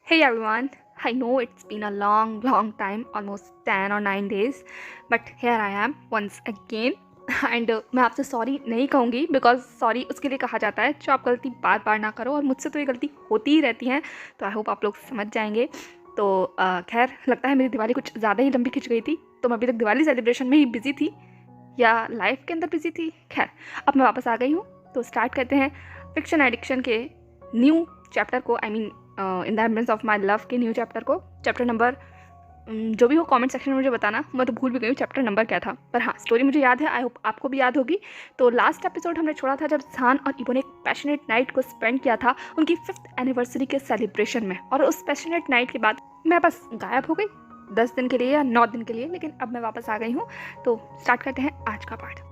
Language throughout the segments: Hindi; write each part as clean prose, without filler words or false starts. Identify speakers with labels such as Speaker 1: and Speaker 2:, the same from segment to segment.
Speaker 1: Hey everyone, I know it's been a long time, almost 10 or 9 days, but here I am once again. And मैं आपसे सॉरी नहीं कहूँगी बिकॉज सॉरी उसके लिए कहा जाता है जो आप गलती बार बार ना करो, और मुझसे तो ये गलती होती ही रहती है, तो आई होप आप लोग समझ जाएंगे। तो खैर लगता है मेरी दिवाली कुछ ज़्यादा ही लंबी खिंच गई थी, तो मैं अभी तक दिवाली सेलिब्रेशन में ही बिजी थी या लाइफ के अंदर बिजी थी। खैर अब मैं वापस आ गई हूँ, तो स्टार्ट करते हैं फिक्शन एडिक्शन के न्यू चैप्टर को, I mean in the embrace of my love के न्यू चैप्टर को। चैप्टर नंबर जो भी हो कमेंट सेक्शन में मुझे बताना, मैं तो भूल भी गई हूँ चैप्टर नंबर क्या था, पर हाँ स्टोरी मुझे याद है, आई होप आपको भी याद होगी। तो लास्ट एपिसोड हमने छोड़ा था जब जान और इबो ने एक पैशनेट नाइट को स्पेंड किया था उनकी 5th एनिवर्सरी के सेलिब्रेशन में, और उस पैशनेट नाइट के बाद मैं बस गायब हो गई 10 दिन के लिए या 9 दिन के लिए, लेकिन अब मैं वापस आ गई हूँ। तो स्टार्ट करते हैं आज का part.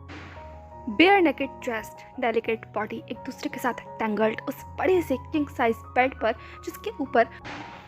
Speaker 1: Bare naked chest, delicate body एक दूसरे के साथ टेंगल्ड उस बड़े से किंग साइज बेड पर, जिसके ऊपर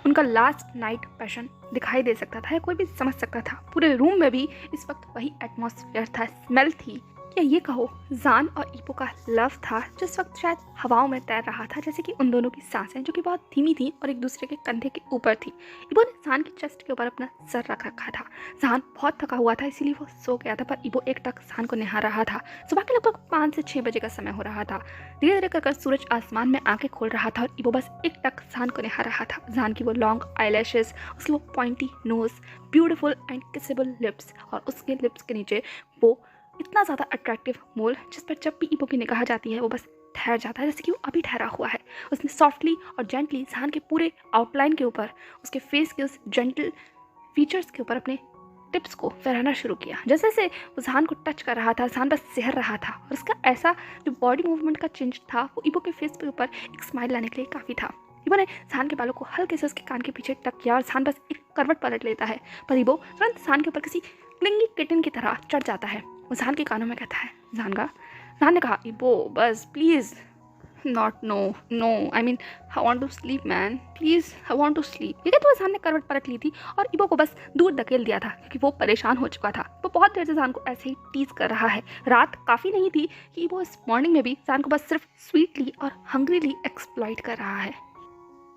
Speaker 1: उनका लास्ट नाइट पैशन दिखाई दे सकता था या कोई भी समझ सकता था। पूरे रूम में भी इस वक्त वही एटमॉस्फेयर था, स्मेल थी, या ये कहो जान और इबो का लव था जो इस वक्त शायद हवाओं में तैर रहा था, जैसे कि उन दोनों की सांसें जो कि बहुत धीमी थी और एक दूसरे के कंधे के ऊपर थी। इबो ने जान की चेस्ट के ऊपर अपना सर रख रखा था। जान बहुत थका हुआ था इसीलिए वो सो गया था, पर इबो एक टक जान को निहार रहा था। सुबह के लगभग 5 से 6 बजे का समय हो रहा था। धीरे धीरे कर सूरज आसमान में आंखें खोल रहा था और इबो बस एक टक जान को निहार रहा था। जान की वो लॉन्ग आईलैशेस, उसकी वो pointy nose, beautiful and kissable lips, और उसके लिप्स के नीचे वो इतना ज़्यादा अट्रैक्टिव मोल जिस पर जब भी इबो की निगाह जाती है वो बस ठहर जाता है, जैसे कि वो अभी ठहरा हुआ है। उसने सॉफ्टली और जेंटली जान के पूरे आउटलाइन के ऊपर, उसके फेस के उस जेंटल फीचर्स के ऊपर अपने टिप्स को फहराना शुरू किया। जैसे जैसे वो जान को टच कर रहा था, जान बस सहर रहा था, और उसका ऐसा जो बॉडी मूवमेंट का चेंज था वो इबो के फेस के ऊपर एक स्माइल लाने के लिए काफ़ी था। इबो ने जान के बालों को हल्के से उसके कान के पीछे टक किया और जान बस एक करवट पलट लेता है, पर इबो तुरंत जान के ऊपर किसी क्लिंगी किटन की तरह चढ़ जाता है। वो जान के कानों में कहता है, जान ने कहा, इबो बस please, not no no I mean I want to sleep man, please I want to sleep. ये कहते हुए जान ने करवट पलट ली थी और इबो को बस दूर धकेल दिया था क्योंकि वो परेशान हो चुका था। वो बहुत देर से जान को ऐसे ही टीज कर रहा है। रात काफ़ी नहीं थी कि इबो इस मॉर्निंग में भी जान को बस सिर्फ स्वीटली और हंग्रीली एक्सप्लॉइट कर रहा है।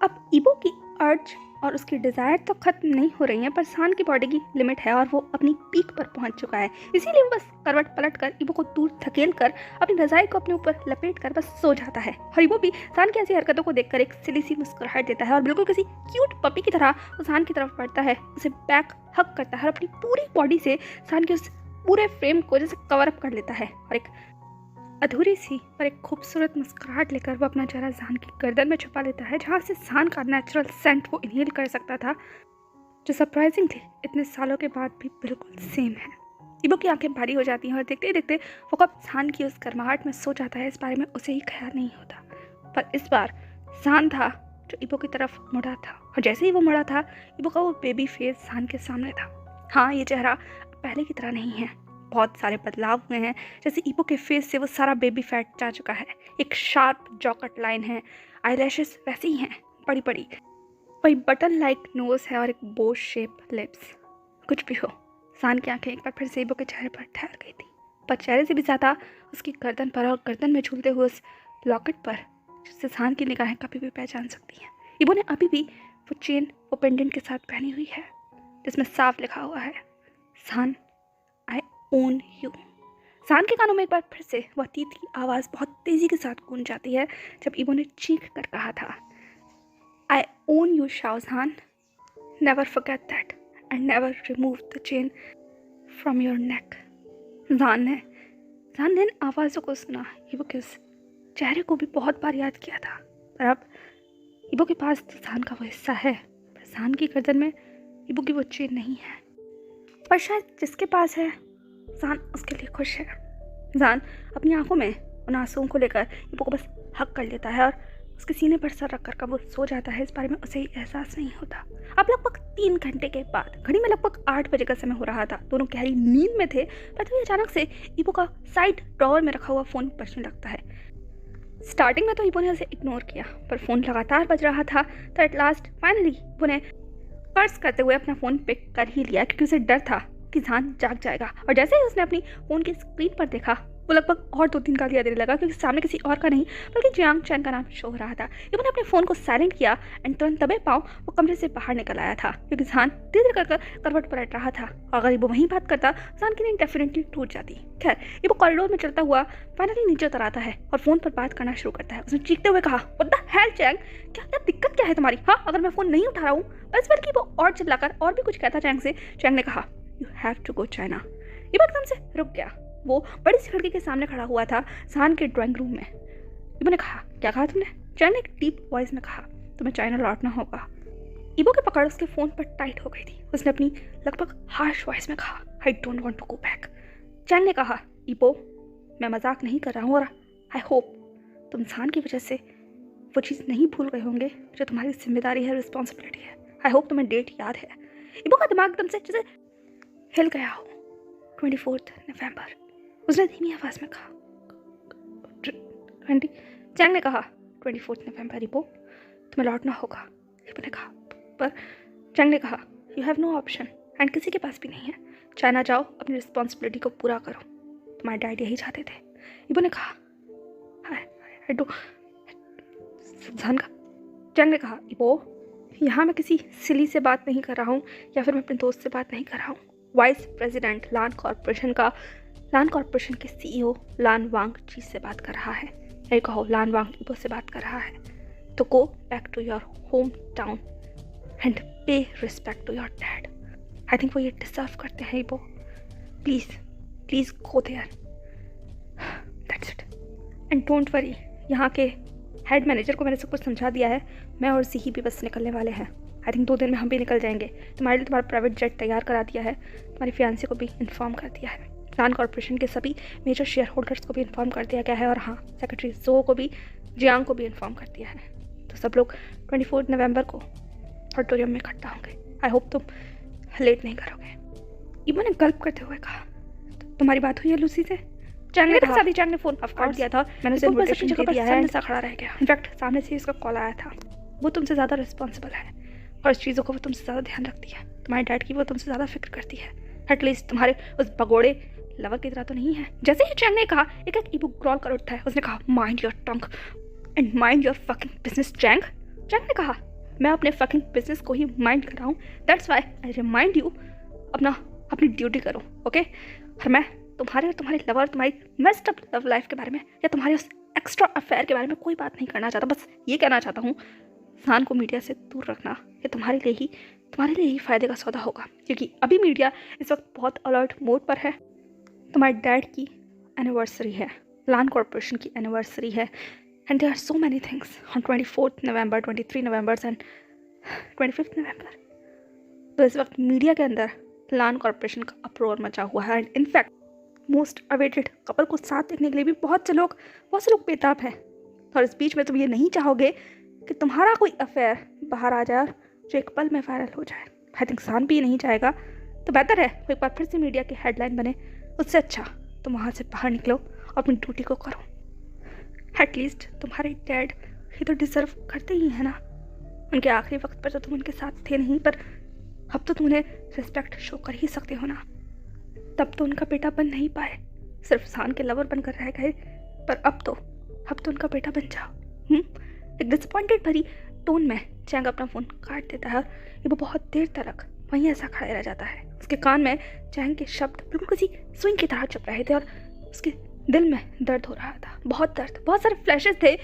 Speaker 1: अब इबो की अर्ज और उसकी डिज़ायर तो ख़त्म नहीं हो रही है, पर जान की बॉडी की लिमिट है और वो अपनी पीक पर पहुंच चुका है। इसीलिए वो बस करवट पलट कर इबो को दूर धकेल कर अपनी रज़ाई को अपने ऊपर लपेट कर बस सो जाता है। और इबो भी जान की ऐसी हरकतों को देखकर एक सिली सी मुस्कुराहट देता है और बिल्कुल किसी क्यूट पपी की तरह वो जान की तरफ बढ़ता है, उसे बैक हक करता है और अपनी पूरी बॉडी से जान के उस पूरे फ्रेम को जैसे कवर अप कर लेता है, और एक अधूरी सी पर एक खूबसूरत मुस्कुराहट लेकर वो अपना चेहरा जान की गर्दन में छुपा लेता है, जहाँ से जान का नेचुरल सेंट वो इनहेल कर सकता था, जो सरप्राइजिंगली इतने सालों के बाद भी बिल्कुल सेम है। इबो की आंखें भारी हो जाती हैं और देखते ही देखते वो कब जान की उस गर्माहट में सो जाता है इस बारे में उसे ही ख्याल नहीं होता। पर इस बार जान था जो इबो की तरफ मुड़ा था, और जैसे ही वो मुड़ा था इबो का वो बेबी फेस जान के सामने था। हाँ, ये चेहरा पहले की तरह नहीं है, बहुत सारे बदलाव हुए हैं। जैसे इबो के फेस से वो सारा बेबी फैट जा चुका है, एक शार्प जॉ कट लाइन है, आईलैशेस वैसे ही हैं बड़ी बड़ी, वही बटन लाइक नोज है और एक बो शेप लिप्स। कुछ भी हो, जान की आंखें एक बार फिर से इबो के चेहरे पर ठहर गई थी, पर चेहरे से भी ज़्यादा उसकी गर्दन पर, और गर्दन में झूलते हुए उस लॉकेट पर जिससे जान की निगाहें कभी भी पहचान सकती हैं। इबो ने अभी भी वो चेन वो पेंडेंट के साथ पहनी हुई है जिसमें साफ लिखा हुआ है, जान आई ओन यू। जान के कानों में एक बार फिर से वह तीखी आवाज़ बहुत तेज़ी के साथ गूंज जाती है जब इबो ने चीख कर कहा था, I own you Shahjahan, never forget that and never remove the chain from your neck. John ने इन आवाज़ों को सुना, इबो के उस चेहरे को भी बहुत बार याद किया था, पर अब इबो के पास तो जान का वो हिस्सा है, पर जान की गर्दन में इबो की वो चेन नहीं है। पर शायद जिसके पास है जान उसके लिए खुश है। जान अपनी आंखों में उन आंसुओं को लेकर इबो को बस हक कर लेता है और उसके सीने पर सर रख कर कब वो सो जाता है इस बारे में उसे ही एहसास नहीं होता। अब लगभग 3 घंटे के बाद घड़ी में लगभग 8 बजे का समय हो रहा था। दोनों गहरी नींद में थे, पर तभी अचानक से इबो का साइड ड्रॉवर में रखा हुआ फ़ोन बजने लगता है। स्टार्टिंग में तो इबो ने उसे इग्नोर किया, पर फ़ोन लगातार बज रहा था, तो एट लास्ट फाइनली इबो ने कर्स करते हुए अपना फ़ोन पिक कर ही लिया, क्योंकि उसे डर था कि जान जाग जाएगा। और जैसे ही उसने अपनी फ़ोन की स्क्रीन पर देखा वो लगभग और 2-3 गालियाँ देने लगा क्योंकि सामने किसी और का नहीं बल्कि जियांग चैन का नाम शो हो रहा था। इबो ने अपने फ़ोन को साइलेंट किया एंड तुरंत दबे पाँव वो कमरे से बाहर निकल आया था क्योंकि जहान धीरे धीरे कर करवट पलट रहा था। अगर इबो वहीं बात करता जहान की नींद डेफिनेटली टूट जाती। खैर इबो कॉरिडोर में चलता हुआ फाइनली नीचे उतर आता है और फ़ोन पर बात करना शुरू करता है। उसने चीखते हुए कहा, व्हाट द हेल चैंग, क्या क्या दिक्कत क्या है तुम्हारी? हाँ, अगर मैं फ़ोन नहीं उठा रहा हूँ बस। बल्कि वो और चिल्लाकर और भी कुछ कहता चैंग से। चैंग ने कहा, you have to go China. इबो एकदम से रुक गया। वो बड़ी सी खिड़की के सामने खड़ा हुआ था जहान के ड्राइंग रूम में। इबो ने कहा, क्या कहा तुमने? चैंग ने एक डीप वॉइस में कहा, तुम्हें चाइना लौटना होगा। इबो की पकड़ उसके फ़ोन पर टाइट हो गई थी। उसने अपनी लगभग हार्श वॉइस में कहा, I don't want to go back. Chang ने कहा, इबो मैं मजाक नहीं कर रहा हूँ और आई होप तुम जहान की वजह से वो चीज़ नहीं भूल गए होंगे जो तुम्हारी जिम्मेदारी है, रिस्पॉन्सिबिलिटी है। आई होप तुम्हें डेट याद है। इबो का दिमाग एकदम से जैसे हिल गया हो। 24 नवंबर, उसने धीमी आवाज़ में कहा। चैंग ने कहा, 24 नवंबर इबो तुम्हें लौटना होगा। इबो ने कहा, पर चैंग ने कहा, you have no option and किसी के पास भी नहीं है। चाइना जाओ, अपनी रिस्पॉन्सिबिलिटी को पूरा करो, तुम्हारे डैड यही चाहते थे। इबो ने कहा, आई डोंट। चैंग ने कहा, इबो यहाँ मैं किसी सिली से बात नहीं कर रहा हूँ या फिर मैं अपने दोस्त से बात नहीं कर रहा हूँ। वाइस प्रेसिडेंट लान कॉरपोरेशन के सीईओ लान वांग जी से बात कर रहा है। ये कहो, लान वांग इबो से बात कर रहा है। तो go back to your home town and pay respect to your dad. I think वो ये डिजर्व करते हैं Ibo. Please go there, that's it and don't worry. यहाँ के हेड मैनेजर को मैंने सब कुछ समझा दिया है। मैं और ज़ीही भी बस निकलने वाले हैं। आई थिंक 2 दिन में हम भी निकल जाएंगे। तुम्हारे लिए तुम्हारा प्राइवेट जेट तैयार करा दिया है। तुम्हारी फियांसे को भी इन्फॉर्म कर दिया है। लान कॉर्पोरेशन के सभी मेजर शेयर होल्डर्स को भी इन्फॉर्म कर दिया गया है और हाँ, सेक्रेटरी जो को भी, जियांग को भी इन्फॉर्म कर दिया है। तो सब लोग 24 नवंबर को ऑडिटोरियम में इकट्ठा होंगे। आई होप तुम लेट नहीं करोगे। इबो ने गल्प करते हुए कहा, तुम्हारी बात हुई है लूसी से? चैंग ने कहा, साथ ही चैंग ने फ़ोन ऑफ कर दिया था। मैंने उसे इन्विटेशन दे दिया है। ऐसा खड़ा रह गया। इनफैक्ट सामने से उसका कॉल आया था। वो तुमसे ज़्यादा रिस्पॉन्सिबल है और इस चीज़ों को वो तुमसे ज़्यादा ध्यान रखती है। तुम्हारे डैड की वो तुमसे ज़्यादा फिक्र करती है। एटलीस्ट तुम्हारे उस भगोड़े लवर की तरह तो नहीं है। जैसे ही चैंग ने कहा, एक इबो ग्रॉल कर उठता है। उसने कहा, mind your tongue and mind your fucking business Chang. Chang ने कहा, मैं अपने फकिंग बिजनेस को ही माइंड कर रहा हूँ। That's why I remind you अपनी ड्यूटी करो, ओके? और मैं तुम्हारे और तुम्हारे लवर, तुम्हारी मेस्ड अप लव लाइफ के बारे में या तुम्हारे उस एक्स्ट्रा अफेयर के बारे में कोई बात नहीं करना चाहता। बस ये कहना चाहता हूँ, जहान को मीडिया से दूर रखना ये तुम्हारे लिए ही फ़ायदे का सौदा होगा, क्योंकि अभी मीडिया इस वक्त बहुत अलर्ट मोड पर है। तुम्हारे डैड की एनिवर्सरी है, लान कॉर्पोरेशन की एनिवर्सरी है and there are so many things on 24 November, 23 November and 25 November. तो इस वक्त मीडिया के अंदर लान कॉर्पोरेशन का अप्रोर मचा हुआ है and in fact most awaited couple को साथ देखने के लिए भी बहुत से लोग बेताब हैं। और इस बीच में तुम ये नहीं चाहोगे कि तुम्हारा कोई अफेयर बाहर आ जाए और जो एक पल में वायरल हो जाए। आई थिंक सान भी नहीं चाहेगा। तो बेहतर है वो एक बार फिर से मीडिया की हेडलाइन बने। उससे अच्छा तुम वहाँ से बाहर निकलो और अपनी ड्यूटी को करो। एटलीस्ट तुम्हारे डैड ये तो डिजर्व करते ही है ना। उनके आखिरी वक्त पर तो तुम उनके साथ थे नहीं, पर अब तो तुम उन्हें रिस्पेक्ट शो कर ही सकते हो ना। तब तो उनका बेटा बन नहीं पाए, सिर्फ सान के लवर बनकर रह गए, पर अब तो उनका बेटा बन जाओ। एक डिसअपॉइंटेड भरी टोन में चैंग अपना फ़ोन काट देता है और ये वो बहुत देर तक वहीं ऐसा खड़ा रह जाता है। उसके कान में चैंग के शब्द बिल्कुल किसी स्विंग की तरह चुप रहे थे और उसके दिल में दर्द हो रहा था, बहुत दर्द। बहुत सारे फ्लैशेस थे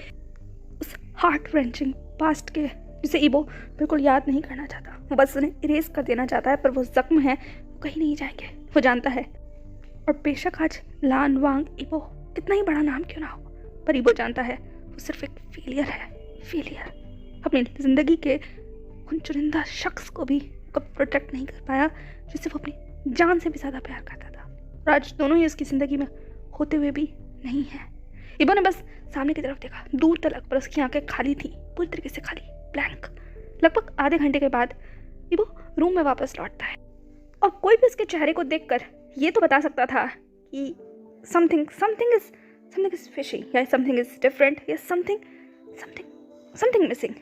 Speaker 1: उस हार्ट रेंचिंग पास्ट के जिसे इबो बिल्कुल याद नहीं करना चाहता। वो बस उन्हें इरेज कर देना चाहता है, पर वो जख्म है, वो कहीं नहीं जाएंगे, वो जानता है। और बेशक आज लान वांग इबो कितना ही बड़ा नाम क्यों ना हो, पर इबो जानता है वो सिर्फ एक फेलियर है। फेलियर अपनी ज़िंदगी के उन चुनिंदा शख्स को भी कब प्रोटेक्ट नहीं कर पाया जिसे वो अपनी जान से भी ज़्यादा प्यार करता था, और आज दोनों ही उसकी ज़िंदगी में होते हुए भी नहीं है। इबो ने बस सामने की तरफ देखा, दूर तक, पर उसकी आंखें खाली थी, पूरी तरीके से खाली, ब्लैंक। लगभग आधे घंटे के बाद इबो रूम में वापस लौटता है और कोई भी उसके चेहरे को देखकर ये तो बता सकता था कि समथिंग इज फिशी, या समथिंग इज डिफरेंट, या समथिंग मिसिंग।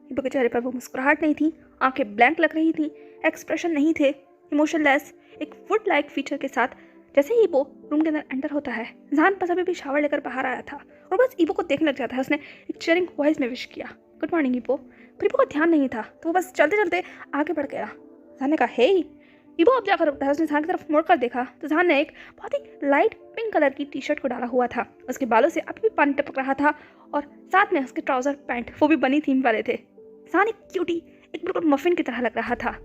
Speaker 1: इबो के चेहरे पर वो मुस्कुराहट नहीं थी, आंखें ब्लैंक लग रही थी, एक्सप्रेशन नहीं थे, इमोशनलेस, एक वुड लाइक फीचर के साथ जैसे ही ईबो रूम के अंदर एंटर होता है, जान बस अभी भी शावर लेकर बाहर आया था और बस ईबो को देखने लग जाता है। उसने एक चेयरिंग वॉइस में विश किया, गुड मॉर्निंग ईबो। पर ईबो का ध्यान नहीं था तो वो बस चलते चलते आगे बढ़ गया। जान ने कहा, हे ईबो अब जाकर रुकता है। उसने जान की तरफ मुड़कर देखा तो जान ने एक बहुत ही लाइट पिंक कलर की टी शर्ट को डाला हुआ था। उसके बालों से अभी भी पानी टपक रहा था और साथ में उसके ट्राउजर पैंट वो भी बनी थीम वाले थे। जान एक क्यूटी, एक बिल्कुल मफिन की तरह लग रहा था,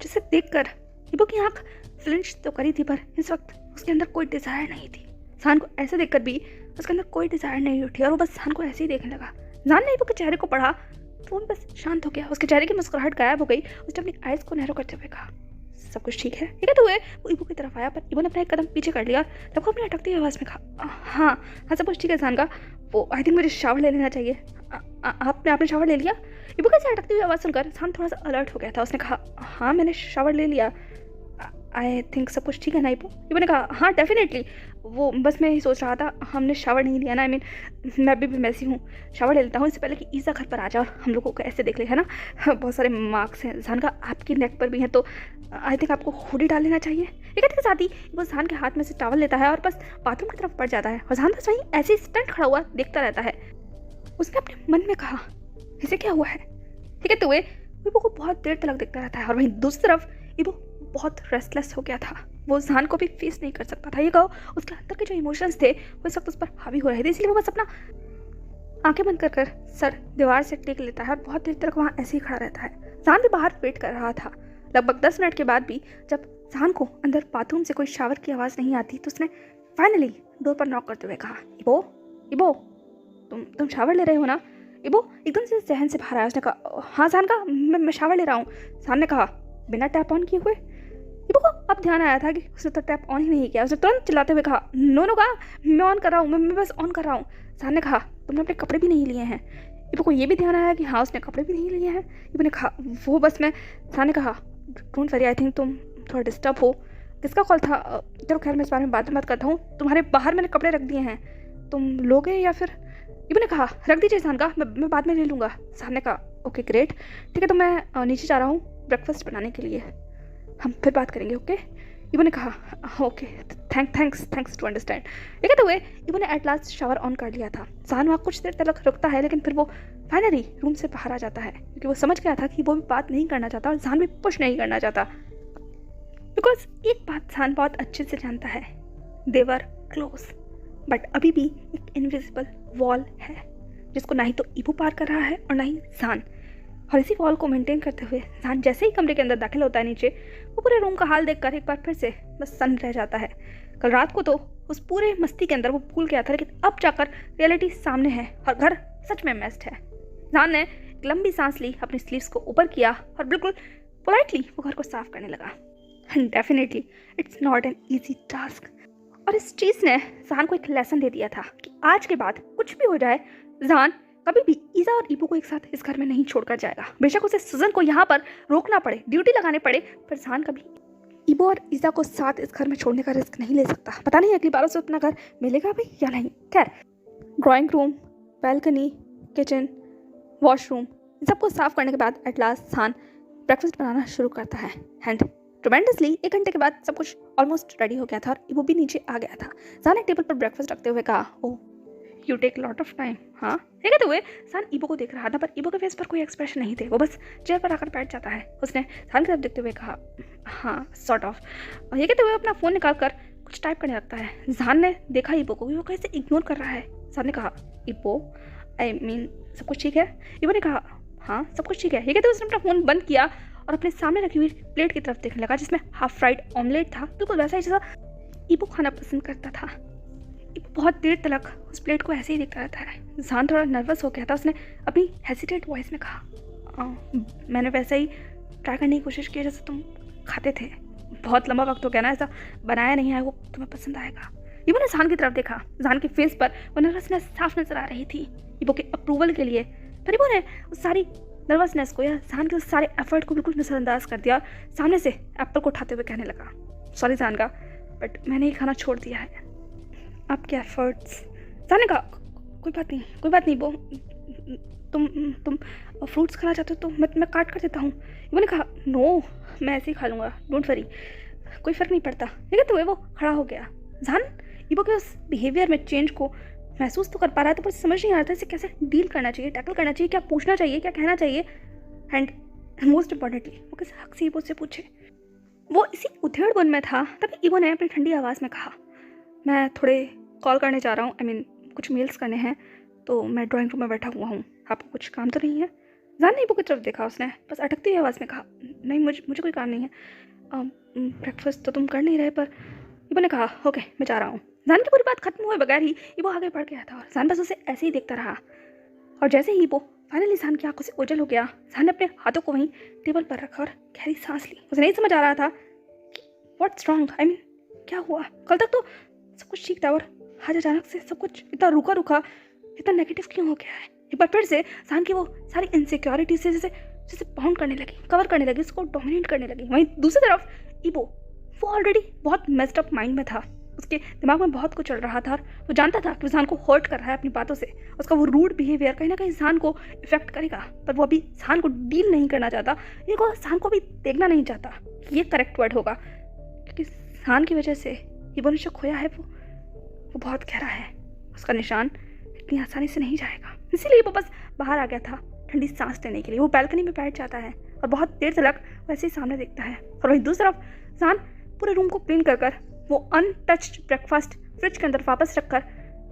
Speaker 1: जिसे देखकर ईबो की आंख फ्लिंच तो करी थी पर इस वक्त उसके अंदर कोई डिजायर नहीं थी। जान को ऐसे देखकर भी उसके अंदर कोई डिजायर नहीं उठी और वो बस जान को ऐसे ही देखने लगा। जान ने ईबो के चेहरे को पढ़ा तो वो बस शांत हो गया। उसके चेहरे की मुस्कुराहट गायब हो गई। उसने अपनी आइज को नैरो करते हुए कहा, सब कुछ ठीक है? ठीक है तो वो ईबो की तरफ आया पर ईबो ने अपना एक कदम पीछे कर लिया। तब वो अपनी अटकती हुई आवाज़ में कहा, हाँ सब कुछ ठीक है जान का, वो आई थिंक मुझे शावर ले लेना चाहिए। आपने शावर ले लिया? ईबो कैसे अटकती हुई आवाज़ सुनकर जान थोड़ा सा अलर्ट हो गया था। उसने कहा, हाँ मैंने शावर ले लिया। आई थिंक सब कुछ ठीक है ना ईबो? ईबो ने कहा, हाँ डेफिनेटली, वो बस मैं ही सोच रहा था हमने शावर नहीं लिया ना। आई मीन मैं भी मैसी हूँ, शावर ले लेता हूँ इससे पहले कि ईसा घर पर आ जाए और हम लोगों को ऐसे देख ले, है ना। बहुत सारे मार्क्स हैं जान का, आपकी नेक पर भी हैं, तो आई थिंक आपको हुडी डाल लेना चाहिए। ये कहते के साथ ही वो जान के हाथ में से टॉवल लेता है और बस बाथरूम की तरफ बढ़ जाता है और जान बस वहीं ऐसे ही स्टंट खड़ा हुआ देखता रहता है। उसने अपने मन में कहा, इसे क्या हुआ है? ठीक है तो ईबो को बहुत देर तक देखता रहता है और वहीं दूसरी तरफ ईबो बहुत रेस्टलेस हो गया था। वो जान को भी फेस नहीं कर सकता था। ये कहो उसके अंदर के जो इमोशंस थे वो इस वक्त उस पर हावी हो रहे थे, इसलिए वो बस अपना आंखें बंद कर सर दीवार से टेक लेता है और बहुत देर तक वहाँ ऐसे ही खड़ा रहता है। जान भी बाहर वेट कर रहा था। लगभग 10 मिनट के बाद भी जब जान को अंदर बाथरूम से कोई शावर की आवाज़ नहीं आती तो उसने फाइनली डोर पर नॉक करते हुए कहा, ईबो ईबो तुम शावर ले रहे हो ना? ईबो एकदम से जहन से बाहर आया। उसने कहा, हाँ जान का, मैं शावर ले रहा हूँ। जान ने कहा, बिना टैप ऑन किए हुए? ईबो को अब ध्यान आया था कि उसने तो टैप ऑन ही नहीं किया। उसने तुरंत चिल्लाते हुए कहा, नो कहा, मैं ऑन कर रहा हूँ, मैं बस ऑन कर रहा हूँ। जान ने कहा, तुमने अपने कपड़े भी नहीं लिए हैं? ईबो को ये भी ध्यान आया कि हाँ उसने कपड़े भी नहीं लिए हैं। ईबो ने कहा, वो बस मैं। जान ने कहा, डोंट वरी, आई थिंक तुम थोड़ा डिस्टर्ब हो। किसका कॉल था? चलो खैर मैं इस बारे में बात करता हूँ। तुम्हारे बाहर मैंने कपड़े रख दिए हैं, तुम लोगे या फिर? ईबो ने कहा, रख दीजिए जान का, मैं बाद में ले लूँगा। जान ने कहा, ओके ग्रेट, ठीक है तो मैं नीचे जा रहा हूँ ब्रेकफास्ट बनाने के लिए, हम फिर बात करेंगे, ओके? ईबो ने कहा, ओके थैंक्स टू अंडरस्टैंड। ठीक है तो ईबो ने एट लास्ट शावर ऑन कर लिया था। जान वहाँ कुछ देर तक रुकता है लेकिन फिर वो फाइनली रूम से बाहर आ जाता है क्योंकि वो समझ गया था कि वो भी बात नहीं करना चाहता और जान भी पुश नहीं करना चाहता। बिकॉज एक बात जान बहुत अच्छे से जानता है, दे वर क्लोज, बट अभी भी एक इनविजिबल वॉल है जिसको ना ही तो ईबो पार कर रहा है और ना ही जान। और इसी वॉल को मेंटेन करते हुए जान जैसे ही कमरे के अंदर दाखिल होता है नीचे, वो पूरे रूम का हाल देखकर एक बार फिर से बस सन्न रह जाता है। कल रात को तो उस पूरे मस्ती के अंदर वो भूल गया था, लेकिन अब जाकर रियलिटी सामने है और घर सच में मेस्ड है। जान ने एक लंबी सांस ली, अपनी स्लीव्स को ऊपर किया और बिल्कुल पोलाइटली वो घर को साफ करने लगा। And definitely it's not an easy task. और इस चीज़ ने जान को एक लेसन दे दिया था कि आज के बाद कुछ भी हो जाए, जान कभी भी ईसा और ईबो को एक साथ इस घर में नहीं छोड़कर जाएगा। बेशक उसे सुजन को यहाँ पर रोकना पड़े, ड्यूटी लगाने पड़े, पर जान कभी ईबो और ईसा को साथ इस घर में छोड़ने का रिस्क नहीं ले सकता। पता नहीं अगली बार उसे अपना घर मिलेगा भी या नहीं। खैर, drawing room, balcony, kitchen, washroom, इन सबको साफ करने के बाद एट लास्ट जान ब्रेकफास्ट बनाना शुरू करता है। एंड ट्रेमेंडसली 1 घंटे के बाद सब कुछ ऑलमोस्ट रेडी हो गया था और ईबो भी नीचे आ गया था। जान एक टेबल पर ब्रेकफास्ट रखते हुए कहा, oh you take lot of time. हाँ ठीक है तो जान ईबो को देख रहा था पर ईबो के फेस पर कोई एक्सप्रेशन नहीं थे। वो बस चेयर पर आकर बैठ जाता है। उसने जान की तरफ देखते हुए कहा, हाँ सॉर्ट ऑफ। और ये कहते हुए अपना फ़ोन निकाल कर कुछ टाइप करने लगता है। जान ने देखा ईबो को, वो कैसे इग्नोर कर रहा है। जान ने कहा, ईबो आई मीन सब कुछ ठीक है? ईबो ने कहा, हाँ सब कुछ ठीक है। ये कहते हुए उसने अपना फ़ोन बंद किया और अपने सामने रखी हुई प्लेट की तरफ देखने लगा जिसमें हाफ फ्राइड ऑमलेट था, बिल्कुल वैसा ही जैसा ईबो खाना पसंद करता था। ईबो बहुत देर तक उस प्लेट को ऐसे ही देखता रहता है। जान थोड़ा नर्वस हो गया था। उसने अपनी हेसिटेट वॉइस में कहा, मैंने वैसे ही ट्राई करने की कोशिश की जैसे तुम खाते थे। बहुत लंबा वक्त हो गया ना, ऐसा बनाया नहीं है, वो तुम्हें पसंद आएगा। ईबो ने जान की तरफ देखा। जान के फेस पर वो नर्वसनेस साफ नजर आ रही थी ईबो के अप्रूवल के लिए। पर ईबो ने उस सारी नर्वसनेस को या जान के उस सारे एफर्ट को बिल्कुल नजरअंदाज कर दिया और सामने से एप्पल को उठाते हुए कहने लगा, सॉरी जान का, बट मैंने ये खाना छोड़ दिया है। आपके एफर्ट्स। जान ने कहा, कोई बात नहीं वो तुम फ्रूट्स खाना चाहते हो तो मैं काट कर देता हूँ। ईबो ने कहा, नो मैं ऐसे ही खा लूँगा, डोंट वरी। कोई फ़र्क नहीं पड़ता। लेकिन तो वो खड़ा हो गया। जान ईबो के उस बिहेवियर में चेंज को महसूस तो कर पा रहा था, पर समझ नहीं आ रहा था इसे कैसे डील करना चाहिए, टैकल करना चाहिए, क्या पूछना चाहिए, क्या कहना चाहिए, एंड मोस्ट इम्पॉर्टेंटली वो किस हक से ईबो से पूछे। वो इसी उधेड़बुन में था तभी ईबो ने अपनी ठंडी आवाज़ में कहा, मैं थोड़े कॉल करने जा रहा हूँ, आई मीन कुछ मेल्स करने हैं, तो मैं ड्राइंग रूम में बैठा हुआ हूँ, आपको कुछ काम तो नहीं है? जान ने ईबो की तरफ देखा, उसने बस अटकती हुई आवाज़ में कहा, नहीं मुझे कोई काम नहीं है, ब्रेकफास्ट तो तुम कर नहीं रहे। पर ईबो ने कहा, ओके मैं जा रहा हूँ। जान की पूरी बात खत्म हुए बगैर ही ईबो आगे बढ़ गया था और जान बस उसे ऐसे ही देखता रहा। और जैसे ही ईबो फाइनली जान की आंखों से ओझल हो गया, जान ने अपने हाथों को वहीं टेबल पर रखा और गहरी सांस ली। उसे नहीं समझ आ रहा था कि व्हाट्स रॉन्ग, आई मीन क्या हुआ। कल तक तो सब कुछ ठीक था और आज अचानक से सब कुछ इतना रुका रुका, इतना नेगेटिव क्यों हो गया है। एक बार फिर से जान की वो सारी इनसिक्योरिटी से जैसे बाउंड करने लगी, कवर करने लगी, उसको डोमिनेट करने लगी। वहीं दूसरी तरफ ईबो वो ऑलरेडी बहुत मेस्ड अप माइंड में था, उसके दिमाग में बहुत कुछ चल रहा था और वो जानता था कि वो जान को हर्ट कर रहा है अपनी बातों से। उसका वो रूड बिहेवियर कहीं ना कहीं जान को इफेक्ट करेगा, पर वो अभी जान को डील नहीं करना चाहता, ये को जान को भी देखना नहीं चाहता। ये करेक्ट वर्ड होगा, क्योंकि जान की वजह से ईबो ने जो खोया है वो बहुत गहरा है, उसका निशान इतनी आसानी से नहीं जाएगा। इसीलिए वो बस बाहर आ गया था ठंडी सांस लेने के लिए। वो बैल्कनी में बैठ जाता है और बहुत देर तक वैसे ही सामने देखता है। और वहीं दूसरी तरफ जान पूरे रूम को क्लीन कर वो अनटच्ड ब्रेकफास्ट फ्रिज के अंदर वापस रखकर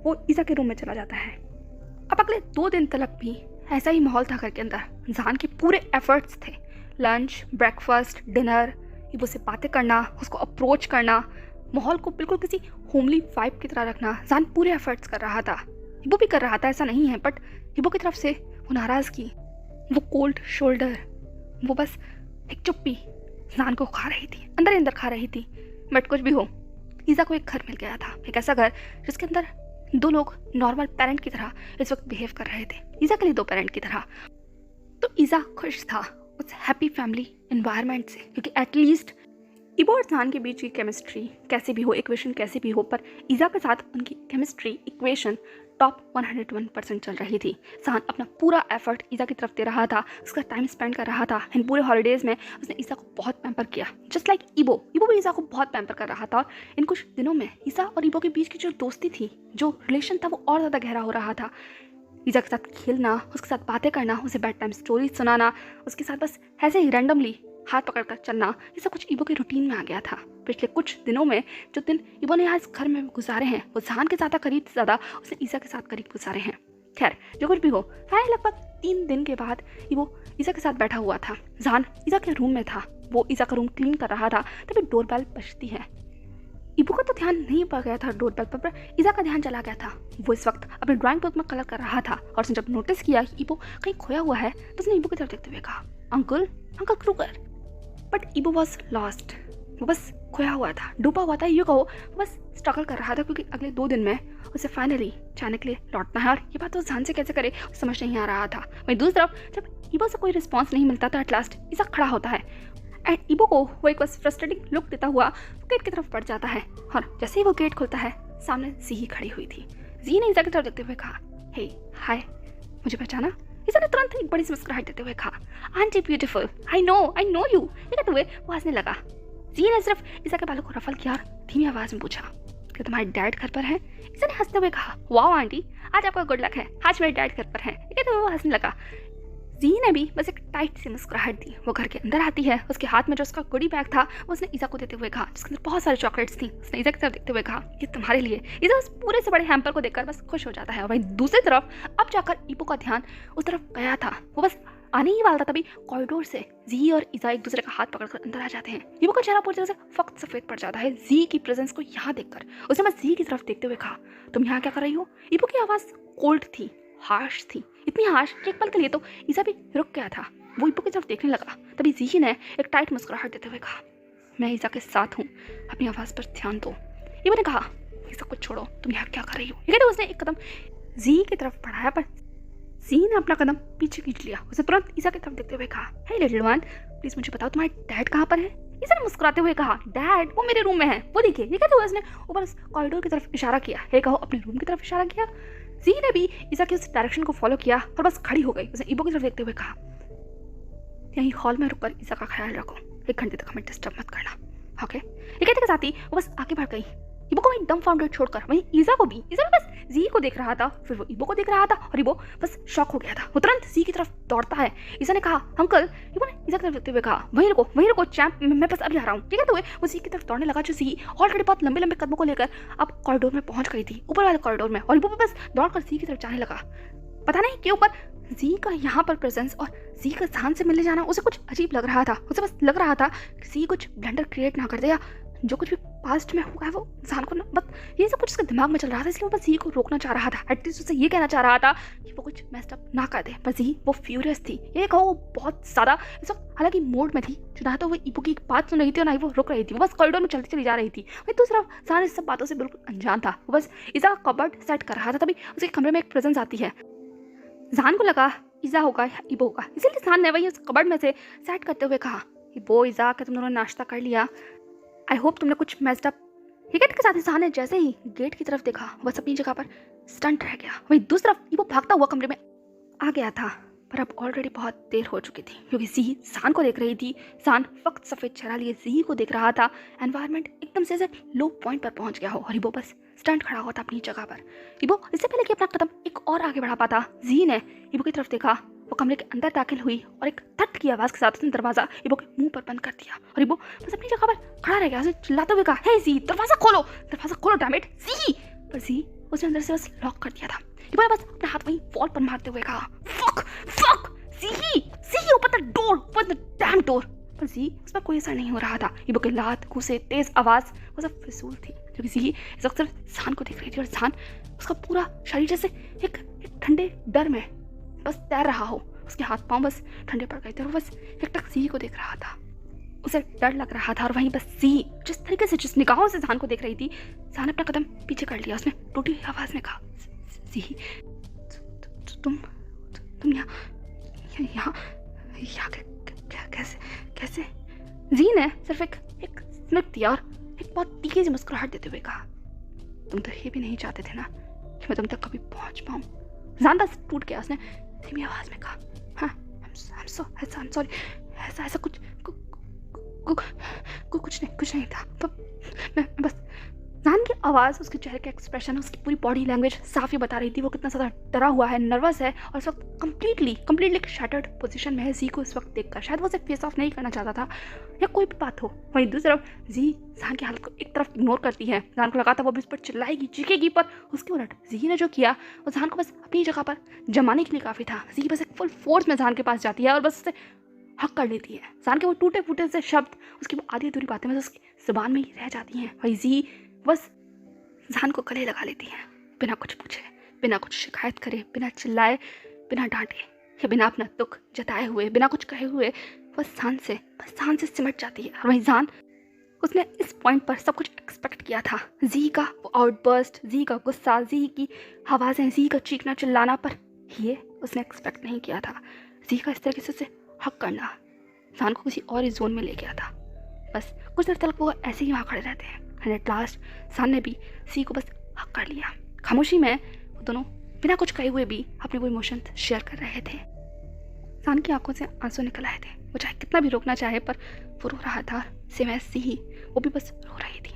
Speaker 1: वो ईसा के रूम में चला जाता है। अब अगले 2 दिन तक भी ऐसा ही माहौल था घर के अंदर। जान के पूरे एफर्ट्स थे, लंच, ब्रेकफास्ट, डिनर, ईबो से बातें करना, उसको अप्रोच करना, माहौल को बिल्कुल किसी होमली वाइब की तरह रखना। जान पूरे एफर्ट्स कर रहा था, ईबो भी कर रहा था, ऐसा नहीं है, बट ईबो की तरफ से वो नाराज़गी, वो कोल्ड शोल्डर, वो बस एक चुप्पी जान को खा रही थी, अंदर ही अंदर खा रही थी। बट कुछ भी हो, ईसा को एक घर मिल गया था, एक ऐसा घर जिसके अंदर 2 लोग नॉर्मल पेरेंट की तरह इस वक्त बिहेव कर रहे थे, ईसा के लिए 2 पेरेंट की तरह। तो ईसा खुश था उस हैप्पी फैमिली एनवायरनमेंट से, क्योंकि एटलीस्ट ईबो और जान के बीच की केमिस्ट्री कैसे भी हो, इक्वेशन कैसे भी हो, पर ईसा के साथ उनकी केमिस्ट्री इक्वेशन टॉप 101% चल रही थी। जान अपना पूरा एफर्ट ईसा की तरफ दे रहा था, उसका टाइम स्पेंड कर रहा था। इन पूरे हॉलीडेज़ में उसने ईसा को बहुत पैम्पर किया, जस्ट लाइक ईबो भी ईसा को बहुत पैम्पर कर रहा था। और इन कुछ दिनों में ईसा और ईबो के बीच की जो दोस्ती थी, जो रिलेशन था, वो और ज़्यादा गहरा हो रहा था। ईसा के साथ खेलना, उसके साथ बातें करना, उसे बेड टाइम स्टोरीज सुनाना, उसके साथ बस ऐसे ही रैंडमली हाथ पकड़कर चलना, ये सब कुछ ईबो के रूटीन में आ गया था। पिछले कुछ दिनों में जो दिन ईबो ने यहाँ इस घर में गुजारे हैं, वो जान के ज़्यादा करीब से ज़्यादा उसने ईसा के साथ करीब गुजारे हैं। खैर जो कुछ भी हो, फाइनली लगभग 3 दिन के बाद ईबो ईसा के साथ बैठा हुआ था। जान ईसा के रूम में था, वो ईसा का रूम क्लीन कर रहा था, तभी डोरबेल बजती है। ईबो का तो ध्यान नहीं पड़ गया था डोरबेल पर ईसा का ध्यान चला गया था। वो इस वक्त अपने ड्राइंग बुक में कलर कर रहा था और उसने जब नोटिस किया कि ईबो कहीं खोया हुआ है, तो उसने ईबो की तरफ देखते हुए कहा, uncle Kruger. But Ibo was lost, वो बस खोया हुआ था, डूबा हुआ था, ये कहो वो बस स्ट्रगल कर रहा था, क्योंकि अगले 2 दिन में उसे फाइनली चाहने के लिए लौटना है। और ये बात तो जान से कैसे करे समझ नहीं आ रहा था। वहीं दूसरी तरफ जब ईबो से कोई रिस्पॉन्स नहीं मिलता तो एट लास्ट ईसा खड़ा होता है एंड ईबो को वो एक बस फ्रस्ट्रेटिंग लुक देता हुआ गेट की तरफ बढ़ जाता है। और जैसे ही वो गेट खुलता है, सामने जी खड़ी हुई थी। जी ने ईसा की तरफ देखते हुए कहा, हे हाय, मुझे पहचाना? ईसा ने तुरंत एक बड़ी सी मुस्कुराहट देते हुए कहा, aunty beautiful, I know you. ये कहते हुए वो हंसने लगा। जी ने सिर्फ ईसा के बालों को रफल किया और धीमी आवाज में पूछा, क्या तुम्हारे डैड घर पर हैं? ईसा ने हंसते हुए कहा, वाओ आंटी, आज आपका गुड लक है, आज मेरे डैड घर पर हैं। ये कहते हुए वो हंसने लगा। जी ने भी बस एक टाइट सी मुस्कुराहट दी। वो घर के अंदर आती है, उसके हाथ में जो उसका गुडी बैग था वो उसने ईसा को देते हुए कहा, जिसके अंदर बहुत सारी चॉकलेट्स थी। उसने ईसा की तरफ देखते हुए कहा, ये तुम्हारे लिए। ईसा उस पूरे से बड़े हैम्पर को देखकर बस खुश हो जाता है। वहीं दूसरी तरफ अब जाकर ईबो का ध्यान उस तरफ गया था। वो बस आने ही वाला था, तभी कॉरिडोर से जी और ईसा एक दूसरे का हाथ पकड़कर अंदर आ जाते हैं। ईबो का चेहरा पूरी तरह से फक्त सफेद पड़ जाता है जी की प्रेजेंस को यहाँ देखकर। उसने बस जी की तरफ देखते हुए कहा, तुम यहाँ क्या कर रही हो? ईबो की आवाज़ कोल्ड थी, हार्श थी, इतनी हार्श कि एक पल के लिए तो ईसा भी रुक गया था। वो ईबो की तरफ देखने लगा, तभी जी ने एक टाइट मुस्कुराहट देते हुए कहा, मैं ईसा के साथ हूँ, अपनी आवाज़ पर ध्यान दो। ईबो ने कहा, ये सब कुछ छोड़ो, तुम यहाँ क्या कर रही हो? ये कहते उसने एक कदम जी की तरफ बढ़ाया, पर जी ने अपना कदम पीछे खींच लिया। उसने तुरंत ईसा की तरफ देखते हुए कहा, हे लिटिल वन, प्लीज मुझे बताओ तुम्हारे डैड कहाँ पर है? ईसा ने मुस्कुराते हुए कहा, डैड वो मेरे रूम में है, वो देखिए। ये कहते हुए उसने ऊपर कॉरिडोर की तरफ इशारा किया, हे कहो अपने रूम की तरफ इशारा किया। जी ने भी ईसा के उस डायरेक्शन को फॉलो किया और बस खड़ी हो गई। उसने ईबो की तरफ देखते हुए कहा, यहीं हॉल में रुककर ईसा का ख्याल रखो, 1 घंटे तक हमें डिस्टर्ब मत करना। ओके, ये कहते के साथ ही वो बस आगे बढ़ गई, इबो को वहीं डम फाउंडेड छोड़कर। वहीं ईजा को भी, ईजा भी बस जी को देख रहा था, फिर वो इबो को देख रहा था और इबो बस शॉक हो गया था। वो तुरंत जी की तरफ दौड़ता है। ईजा ने कहा अंकल, इबो ने ईजा की तरफ देखते हुए कहा वहीं रुको चैंप, मैं बस अभी आ रहा हूँ। ठीक है, तो वो जी की तरफ दौड़ने लगा, जो जी ऑलरेडी बहुत लंबे लंबे कदमों को लेकर अब कॉरिडोर में पहुंच गई थी, ऊपर वाले कॉरिडोर में, और इबो भी बस दौड़कर जी की तरफ जाने लगा। पता नहीं क्यों पर जी का यहाँ पर प्रेजेंस और जी का जान से मिलने जाना उसे कुछ अजीब लग रहा था। उसे बस लग रहा था कि जी कुछ ब्लंडर क्रिएट ना कर दे, या जो कुछ भी पास्ट में हुआ है वो जान को ना, बस ये सब कुछ उसके दिमाग में चल रहा था, इसलिए वो बस जी को रोकना चाह रहा था। एटलीस्ट उसे ये कहना चाह रहा था कि वो कुछ मेस्ड अप ना कर दे। पर जी वो फ्यूरियस थी, ये कहो वो बहुत ज़्यादा इस वक्त हालांकि मोड में थी, जो ना तो वो इबो की बात सुन रही थी और ना ही वो रुक रही थी। वो बस कॉरिडोर में चलती चली जा रही थी। वही दूसरा जान इस सब बातों से बिल्कुल अनजान था। वो बस ईजा का कबर्ड सेट कर रहा था, तभी उसके कमरे में एक प्रेजेंस आती है। जान को लगा ईजा होगा या इबो होगा, इसीलिए जान ने वही उस कबर्ड में से सेट करते हुए कहा, इबो ईजा क्या तुम दोनों ने नाश्ता कर लिया? आई होप तुमने कुछ मेस्ड अप। हिकट के साथ इंसान ने जैसे ही गेट की तरफ देखा, बस अपनी जगह पर स्टंट रह गया। वहीं दूसरी तरफ इबो भागता हुआ कमरे में आ गया था, पर अब ऑलरेडी बहुत देर हो चुकी थी, क्योंकि जी सान को देख रही थी। सान वक्त सफ़ेद चेहरा लिए जी को देख रहा था। एनवायरनमेंट एकदम से लो पॉइंट पर पहुंच गया हो और इबो बस स्टंट खड़ा हुआ था अपनी जगह पर। इबो इससे पहले कि अपना कदम एक और आगे बढ़ा पाता, जी ने इबो की तरफ देखा। वो कमरे के अंदर दाखिल हुई और एक थट की आवाज़ के साथ उसने दरवाज़ा इबो के मुंह पर बंद कर दिया, और इबो बस अपनी जगह पर खड़ा रह गया। उसे चिल्लाते हुए कहा, हे जी, दरवाज़ा खोलो डैम इट जी। पर जी उसने अंदर से बस लॉक कर दिया था। इबो ने बस अपना हाथ वहीं वॉल पर मारते हुए कहा, fuck Ji open the damn door. पर जी उस पर कोई असर नहीं हो रहा था। इबो के लात घुसे तेज आवाज़ वो सब फिजूल थी, क्योंकि जी इस वक्त सिर्फ जान को देख रही थी, और जान उसका पूरा शरीर जैसे एक ठंडे डर में बस तैर रहा हो। उसके हाथ पांव बस ठंडे पड़ गए थे और बस एकटक जी को देख रहा था। उसे डर लग रहा था, और वहीं बस जी जिस तरीके से, जिस निगाहों से जान को देख रही थी, जान अपना कदम पीछे कर लिया। उसने टूटी हुई आवाज़ में कहा, जी तुम यहाँ कैसे? जी ने सिर्फ एक स्मित दिया और एक बहुत तीखी सी मुस्कुराहट देते हुए कहा, तुम तो ये भी नहीं चाहते थे ना कि मैं तुम तक कभी पहुंच पाऊं। जान बस टूट गया। उसने धीमी आवाज में कहा, हाँ I'm sorry, ऐसा कुछ नहीं था। मैं बस। जान की आवाज़, उसके चेहरे के एक्सप्रेशन, उसकी पूरी बॉडी लैंग्वेज साफ ही बता रही थी वो कितना ज़्यादा डरा हुआ है, नर्वस है, और इस वक्त कम्प्लीटली एक शैटर्ड पोजीशन में है। जी को इस वक्त देखकर शायद वो उसे फेस ऑफ नहीं करना चाहता था, या कोई भी बात हो। वहीं दूसरी तरफ जी जान की हालत को एक तरफ इग्नोर करती है। जान को लगा था वो भी उस पर चिल्लाएगी, चीखेगी, पर उसके उलट जी ने जो किया वो जान को बस अपनी जगह पर जमाने के लिए काफ़ी था। जी बस एक फुल फोर्स में जान के पास जाती है और बस उसे हक कर लेती है। जान के वो टूटे फूटे से शब्द, उसकी वो आधी अधूरी बातें बस उसकी जुबान में ही रह जाती हैं। वही जी बस जान को गले लगा लेती है, बिना कुछ पूछे, बिना कुछ शिकायत करे, बिना चिल्लाए, बिना डांटे, या बिना अपना दुख जताए हुए, बिना कुछ कहे हुए, बस जान से सिमट जाती है। और वही जान, उसने इस पॉइंट पर सब कुछ एक्सपेक्ट किया था। जी का वो आउटबर्स्ट, जी का गुस्सा, जी की आवाज़ें, जी का चीखना चिल्लाना, पर ये उसने एक्सपेक्ट नहीं किया था। जी का इस तरीके से उसे हक करना जान को किसी और ही जोन में ले गया था। बस कुछ देर तक वो ऐसे ही वहाँ खड़े रहते हैं, एंड एट लास्ट जान ने भी सी को बस हक कर लिया। खामोशी में वो दोनों बिना कुछ कहे हुए भी अपने वो इमोशंस शेयर कर रहे थे। जान की आंखों से आंसू निकल आए थे। वो चाहे कितना भी रोकना चाहे, पर वो रो रहा था। सेम ऐसी ही वो भी बस रो रही थी।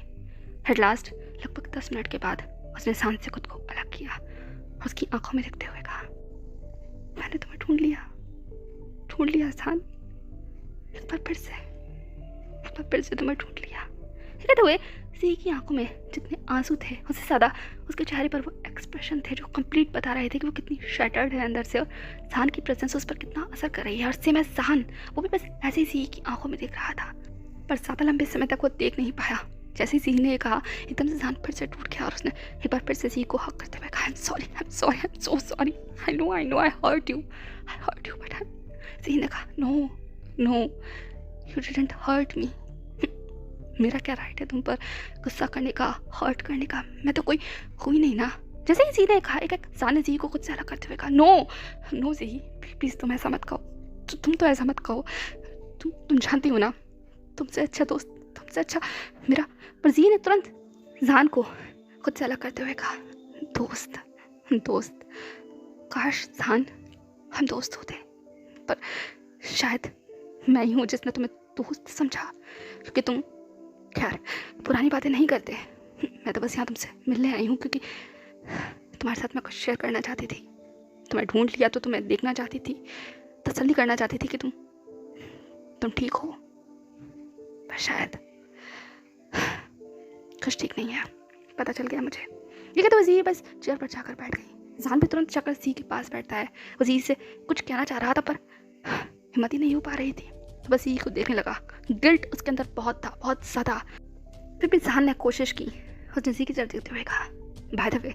Speaker 1: एट लास्ट लगभग 10 मिनट के बाद उसने जान से खुद को अलग किया, उसकी आंखों में देखते हुए कहा, मैंने तुम्हें ढूंढ लिया जान, एक बार फिर से तुम्हें ढूंढ लिया। कहते हुए सी की आंखों में जितने आंसू थे, उससे ज़्यादा उसके चेहरे पर वो एक्सप्रेशन थे जो कंप्लीट बता रहे थे कि वो कितनी शैटर्ड है अंदर से, और जान की प्रेजेंस उस पर कितना असर कर रही है। और सेम एज जान, वो भी बस ऐसे ही सी की आंखों में देख रहा था, पर ज़्यादा लंबे समय तक वो देख नहीं पाया। जैसे ही सी ने कहा, एकदम से जान फिर से टूट गया और उसने एक बार फिर से सी को हक करते हुए कहा, I'm so sorry, I know I hurt you, but सी ने कहा, no, you didn't hurt me. मेरा क्या राइट है तुम पर गुस्सा करने का, हर्ट करने का? मैं तो कोई हुई नहीं ना। जैसे ही सीधे कहा, एक जान ने जी को खुद से अलग करते हुए कहा, नो जी, प्लीज़ तुम ऐसा मत कहो, तुम तो ऐसा मत कहो, तुम जानती हो ना, तुमसे अच्छा दोस्त, तुमसे अच्छा मेरा। पर जी ने तुरंत जान को खुद से अलग करते हुए कहा, दोस्त, काश जान हम दोस्त होते, पर शायद मैं ही हूँ जिसने तुम्हें दोस्त समझा, क्योंकि तुम खैर, पुरानी बातें नहीं करते। मैं तो बस यहाँ तुमसे मिलने आई हूँ क्योंकि तुम्हारे साथ मैं कुछ शेयर करना चाहती थी। तुम्हें ढूंढ लिया तो तुम्हें देखना चाहती थी, तसल्ली करना चाहती थी कि तुम ठीक हो। पर शायद कुछ ठीक नहीं है, पता चल गया मुझे। ये कहते वज़ीर बस चेयर पर जाकर बैठ गई। जान भी तुरंत जाकर ज़ी के पास बैठता है। वज़ीर से कुछ कहना चाह रहा था पर हिम्मत ही नहीं हो पा रही थी, तो बस ज़ी को देखने लगा। गिल्ट उसके अंदर बहुत था, बहुत ज़्यादा। फिर भी जान ने कोशिश की। उसने ज़ी की तरफ देखते हुए कहा, बाय द वे,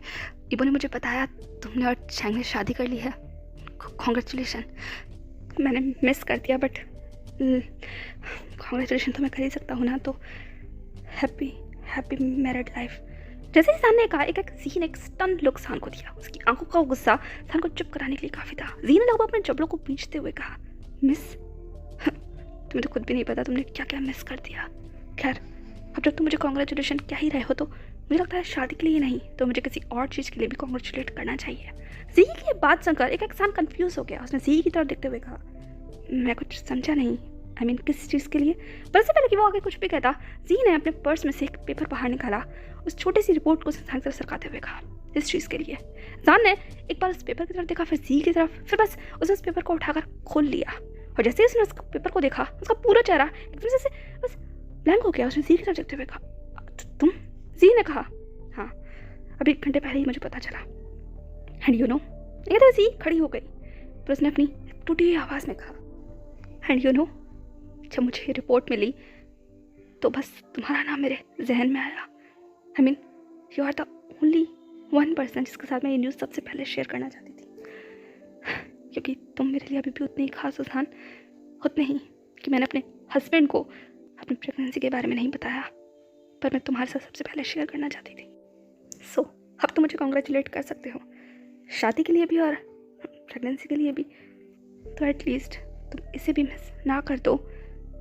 Speaker 1: इबो ने मुझे बताया तुमने और चैंग ने शादी कर ली है। कॉन्ग्रेचुलेशन। मैंने मिस कर दिया बट कॉन्ग्रेचुलेशन तो मैं कर ही सकता हूँ ना। तो हैप्पी मैरिड लाइफ। जैसे ही सान ने कहा, एक जी ने एक स्टन लुक सान को दिया। उसकी आंखों का गुस्सा सान को चुप कराने के लिए काफ़ी था। जी ने लगभग अपने जबड़ों को पींचते हुए कहा, मिस, तुम्हें तो खुद भी नहीं पता तुमने क्या क्या मिस कर दिया। खैर, अब जब तुम मुझे कॉन्ग्रेचुलेशन क्या ही रहे हो तो मुझे लगता है शादी के लिए नहीं तो मुझे किसी और चीज़ के लिए भी कॉन्ग्रेचुलेट करना चाहिए। जी की ये बात सुनकर एक इंसान कंफ्यूज हो गया। उसने जी की तरफ देखते हुए कहा, मैं कुछ समझा नहीं। I mean, किस चीज़ के लिए? पर इससे पहले कि वो आगे कुछ भी कहता, जी ने अपने पर्स में से एक पेपर बाहर निकाला। उस छोटी सी रिपोर्ट को जान की तरफ सरकाते हुए कहा, इस चीज़ के लिए। जान ने एक बार उस पेपर की तरफ देखा, फिर जी की तरफ, फिर बस उसने उस पेपर को उठाकर खोल लिया। और जैसे ही उसने उस पेपर को देखा, उसका पूरा चेहरा एकदम से बस ब्लैंक हो गया। उसने जी की तरफ देखते हुए कहा, तुम? जी ने कहा, हाँ, अभी 1 घंटे पहले ही मुझे पता चला। एंड यू नो, ये तो जी खड़ी हो गई। फिर उसने अपनी टूटी हुई आवाज़ में कहा, एंड यू नो, जब मुझे ये रिपोर्ट मिली तो बस तुम्हारा नाम मेरे जहन में आया। I mean, you are the only 1 person जिसके साथ मैं ये न्यूज़ सबसे पहले शेयर करना चाहती थी, क्योंकि तुम मेरे लिए अभी भी उतनी खास उदाहरण, उतने ही कि मैंने अपने हस्बैंड को अपनी प्रेगनेंसी के बारे में नहीं बताया, पर मैं तुम्हारे साथ सबसे पहले शेयर करना चाहती थी। सो अब तुम मुझे कॉन्ग्रेचुलेट कर सकते हो, शादी के लिए भी और प्रेगनेंसी के लिए भी। तो एटलीस्ट तुम इसे भी मिस ना कर दो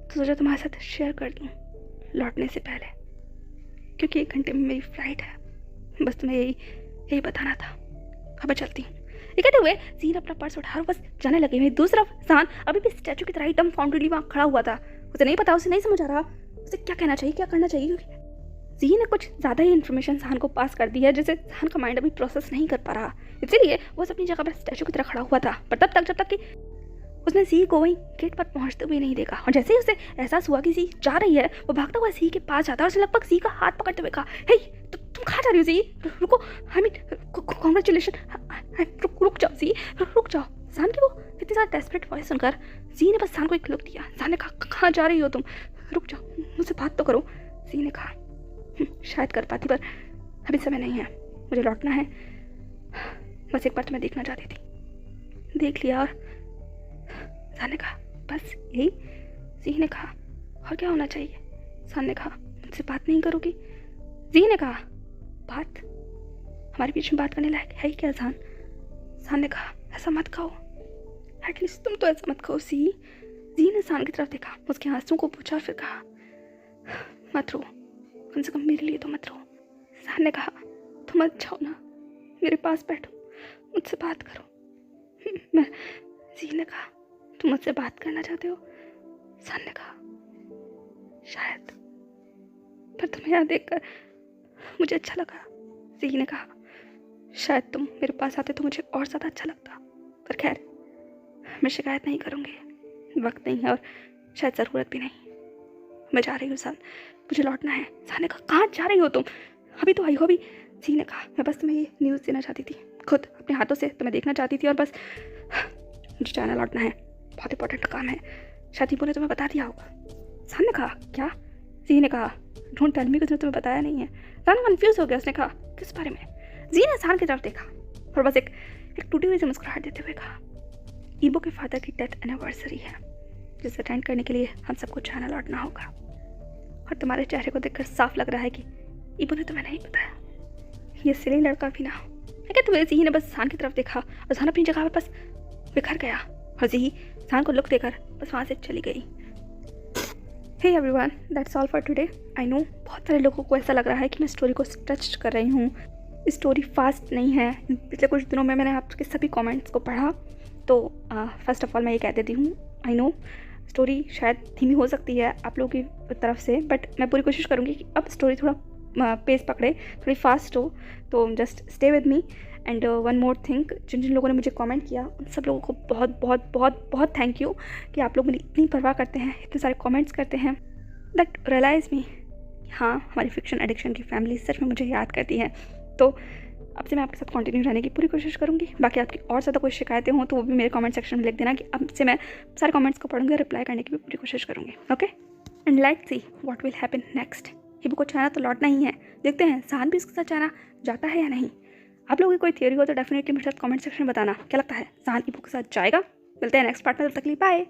Speaker 1: तो सोचा तुम्हारे साथ शेयर कर दूँ लौटने से पहले, क्योंकि 1 घंटे में मेरी फ्लाइट है। बस तुम्हें यही बताना था। अब मैं चलती हूँ। ये कहते हुए जीन अपना पर्स उठा और बस जाने लगे। मेरी दूसरी तरफ जान अभी भी स्टैचू की तरह एकदम फाउंडेडली वहाँ खड़ा हुआ था। उसे नहीं पता, उसे नहीं समझ आ रहा उसे क्या कहना चाहिए, क्या करना चाहिए, क्योंकि जी ने कुछ ज़्यादा ही इन्फॉर्मेशन जान को पास कर दी है जिसे जान का माइंड अभी प्रोसेस नहीं कर पा रहा। इसीलिए वो अपनी जगह पर स्टैचू की तरह खड़ा हुआ था, पर तब तक जब तक कि उसने सी को वहीं गेट पर पहुंचते हुए नहीं देखा। और जैसे ही उसे एहसास हुआ कि सी जा रही है, वो भागता हुआ सी के पास जाता है और उसे लगभग सी का हाथ पकड़ते हुए कहा, हे तुम कहाँ जा रही हो सी? रुको, आई मीन कॉन्ग्रेचुलेशन, रुक जाओ सी, रुक जाओ। जान की वो इतनी ज़्यादा डेस्परेट वॉइस सुनकर जी ने बस जान को एक लुक दिया। जान ने कहा, कहाँ जा रही हो तुम? रुक जाओ, मुझसे बात तो करो। जी ने कहा, शायद कर पाती पर अभी समय नहीं है, मुझे लौटना है। बस एक बार तुम्हें देखना चाहती थी, देख लिया। और जान ने कहा, बस यही? जी ने कहा, और क्या होना चाहिए? जान ने कहा, मुझसे बात नहीं करोगी? जी ने कहा, बात? हमारे बीच में बात करने लायक है ही क्या जान? जान ने कहा, ऐसा मत कहो, एटलीस्ट तुम तो ऐसा मत कहो सी। जी ने जान की तरफ देखा, उसके आंसुओं को पूछा और फिर कहा, मत रो, कम से कम मेरे लिए तो मत रो। जान ने कहा, तुम मत जाओ ना, मेरे पास बैठो, मुझसे बात करो। मैं जी ने कहा, तुम मुझसे बात करना चाहते हो? जान ने कहा, शायद, पर तुम्हें यहाँ देखकर मुझे अच्छा लगा। जी ने कहा, शायद तुम मेरे पास आते तो मुझे और ज़्यादा अच्छा लगता, पर खैर मैं शिकायत नहीं करूँगी, वक्त नहीं है और शायद ज़रूरत भी नहीं। मैं जा रही हूँ जान, मुझे लौटना है। जान ने कहा, कहाँ जा रही हो तुम? अभी तो आई हो अभी। जी ने कहा, मैं बस तुम्हें ये न्यूज़ देना चाहती थी, खुद अपने हाथों से तुम्हें देखना चाहती थी, और बस मुझे जाना लौटना है, बहुत इंपॉर्टेंट काम है, शादी बोले तुम्हें बता दिया होगा। जान ने कहा, क्या? जी ने कहा, डोंट टेल मी, कुछ तुम्हें बताया नहीं है। जान कंफ्यूज हो गया। उसने कहा, किस बारे में? जी ने जान की तरफ देखा और बस एक टूटी हुई से मुस्कुराहट देते हुए कहा, ईबो के फादर की डेथ एनिवर्सरी है, जिसे अटेंड करने के लिए हम सबको चाइना लौटना होगा, और तुम्हारे चेहरे को देखकर साफ लग रहा है कि ईबो ने तुम्हें नहीं बताया। ये सिली लड़का भी ना हो। लेकिन तुम्हें जी ने बस जान की तरफ देखा और जान अपनी जगह पर बस बिखर गया, और जी जान को लुक देकर बस वहाँ से चली गई। Hey everyone, that's all for today. I know बहुत सारे लोगों को ऐसा लग रहा है कि मैं स्टोरी को स्ट्रेच कर रही हूँ। स्टोरी फास्ट नहीं है। पिछले कुछ दिनों में मैंने आपके सभी कमेंट्स को पढ़ा, तो फर्स्ट ऑफ ऑल मैं ये कह देती हूँ, आई नो स्टोरी शायद धीमी हो सकती है आप लोगों की तरफ से, बट मैं पूरी कोशिश करूँगी कि अब स्टोरी थोड़ा पेस पकड़े, थोड़ी फास्ट हो। तो just stay with me. And one more thing, जिन जिन लोगों ने मुझे कमेंट किया उन सब लोगों को बहुत बहुत बहुत बहुत थैंक यू कि आप लोग मेरी इतनी परवाह करते हैं, इतने सारे कमेंट्स करते हैं। दैट रियलाइज़ मी, हाँ हमारी फिक्शन एडिक्शन की फैमिली सच में मुझे याद करती है। तो अब से मैं आपके साथ कंटिन्यू रहने की पूरी कोशिश करूँगी। बाकी आपकी और ज़्यादा कोई शिकायतें हों तो वो भी मेरे कमेंट सेक्शन में लिख देना कि अब से मैं सारे कमेंट्स को पढ़ूँगी और रिप्लाई करने की भी पूरी कोशिश करूँगी। Okay, and let's see what will happen next. हिबू को चाइना तो लौटना ही है, देखते हैं साहन भी उसके साथ चाइना जाता है या नहीं। आप लोगों की कोई थियोरी हो तो डेफिनेटली मेरे साथ कमेंट सेक्शन में बताना क्या लगता है, साहन हिबू के साथ जाएगा। मिलते हैं नेक्स्ट पार्ट में, तब तक के लिए बाय।